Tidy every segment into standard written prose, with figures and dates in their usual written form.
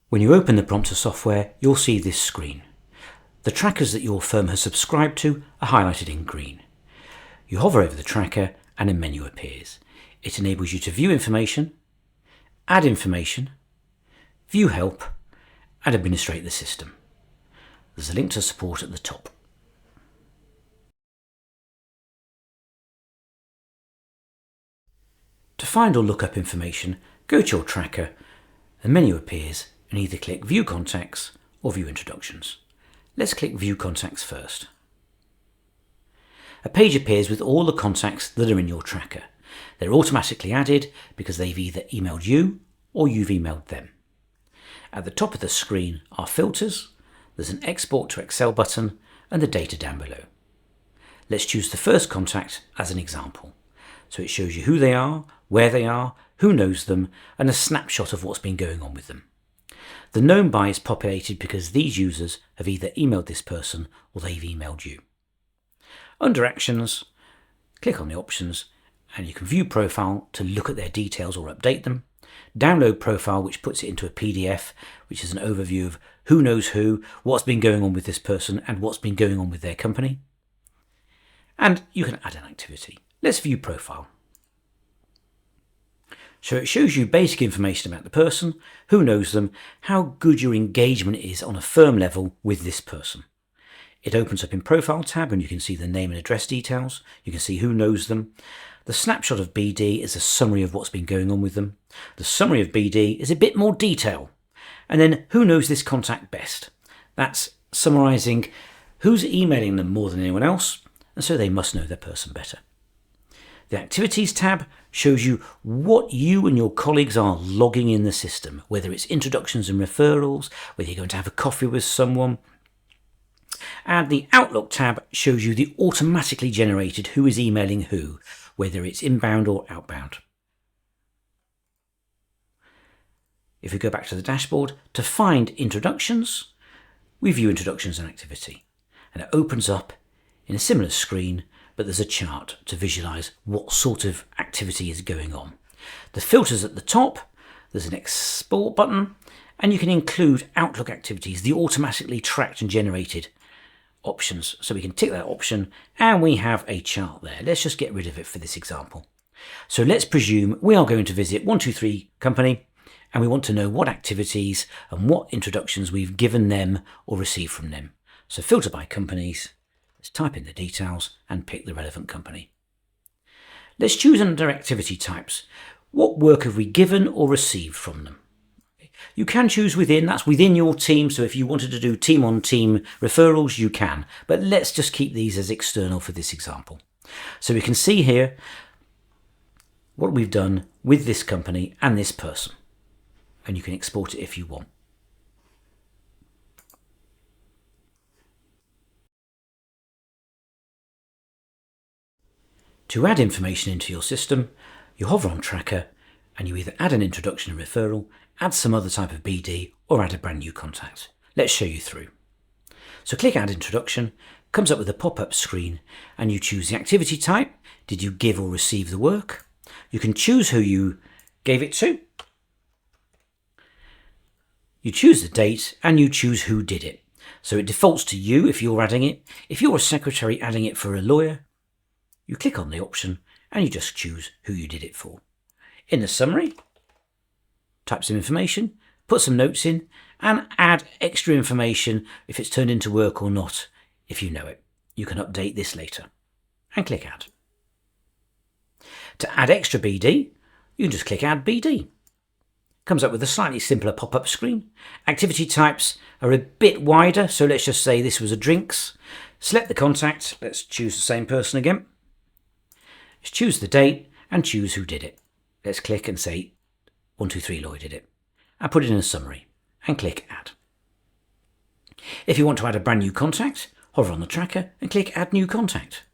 When you open the Promptr software, you'll see this screen. The trackers that your firm has subscribed to are highlighted in green. You hover over the tracker and a menu appears. It enables you to view information, add information, view help, and administrate the system. There's a link to support at the top. To find or look up information, go to your tracker, a menu appears, and either click View Contacts or View Introductions. Let's click View Contacts first. A page appears with all the contacts that are in your tracker. They're automatically added because they've either emailed you or you've emailed them. At the top of the screen are filters, there's an Export to Excel button, and the data down below. Let's choose the first contact as an example. So it shows you who they are, where they are, who knows them, and a snapshot of what's been going on with them. The known by is populated because these users have either emailed this person or they've emailed you. Under Actions, click on the options and you can view profile to look at their details or update them. Download profile, which puts it into a PDF, which is an overview of who knows who, what's been going on with this person and what's been going on with their company. And you can add an activity. Let's view profile. So it shows you basic information about the person, who knows them, how good your engagement is on a firm level with this person. It opens up in Profile tab and you can see the name and address details. You can see who knows them. The snapshot of BD is a summary of what's been going on with them. The summary of BD is a bit more detail. And then who knows this contact best? That's summarising who's emailing them more than anyone else, and so they must know their person better. The Activities tab shows you what you and your colleagues are logging in the system, whether it's introductions and referrals, whether you're going to have a coffee with someone. And the Outlook tab shows you the automatically generated who is emailing who, whether it's inbound or outbound. If we go back to the dashboard, to find introductions, we view introductions and activity. And it opens up in a similar screen, but there's a chart to visualize what sort of activity is going on. The filters at the top, there's an export button, and you can include Outlook activities, the automatically tracked and generated options. So we can tick that option and we have a chart there. Let's just get rid of it for this example. So let's presume we are going to visit 123 company and we want to know what activities and what introductions we've given them or received from them. So filter by companies. Let's type in the details and pick the relevant company. Let's choose under activity types. What work have we given or received from them? You can choose within, that's within your team. So if you wanted to do team on team referrals, you can. But let's just keep these as external for this example. So we can see here what we've done with this company and this person. And you can export it if you want. To add information into your system, you hover on Tracker and you either add an introduction and referral, add some other type of BD, or add a brand new contact. Let's show you through. So click Add Introduction, comes up with a pop-up screen, and you choose the activity type. Did you give or receive the work? You can choose who you gave it to. You choose the date, and you choose who did it. So it defaults to you if you're adding it. If you're a secretary adding it for a lawyer, you click on the option, and you just choose who you did it for. In the summary, type some information, put some notes in, and add extra information if it's turned into work or not, if you know it. You can update this later. And click Add. To add extra BD, you can just click Add BD. Comes up with a slightly simpler pop-up screen. Activity types are a bit wider, so let's just say this was a drinks. Select the contact, let's choose the same person again. Let's choose the date and choose who did it. Let's click and say 123 Lloyd did it. And put it in a summary and click Add. If you want to add a brand new contact, hover on the tracker and click Add New Contact.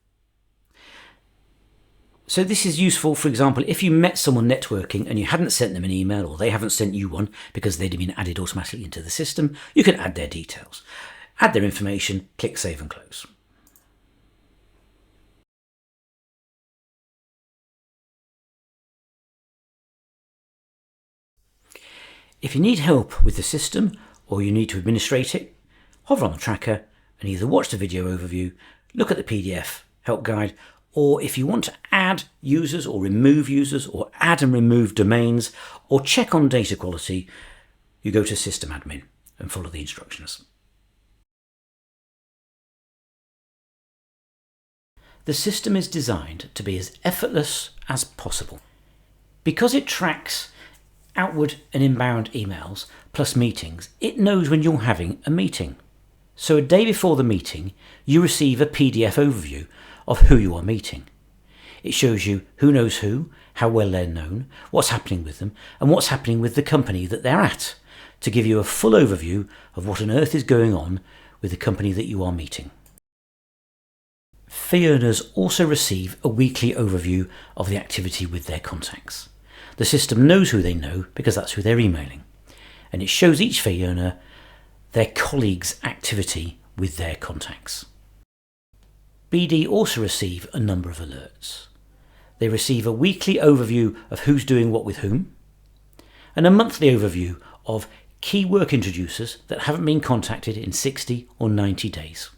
So this is useful, for example, if you met someone networking and you hadn't sent them an email or they haven't sent you one because they'd been added automatically into the system, you can add their details. Add their information, click Save and Close. If you need help with the system or you need to administrate it, hover on the tracker and either watch the video overview, look at the PDF help guide, or if you want to add users or add and remove domains or check on data quality, you go to System Admin and follow the instructions. The system is designed to be as effortless as possible. Because it tracks outward and inbound emails plus meetings, it knows when you're having a meeting. So a day before the meeting, you receive a PDF overview of who you are meeting. It shows you who knows who, how well they're known, what's happening with them, and what's happening with the company that they're at, to give you a full overview of what on earth is going on with the company that you are meeting. Fee earners also receive a weekly overview of the activity with their contacts. The system knows who they know because that's who they're emailing, and it shows each fee earner their colleagues' activity with their contacts. BD also receive a number of alerts. They receive a weekly overview of who's doing what with whom, and a monthly overview of key work introducers that haven't been contacted in 60 or 90 days.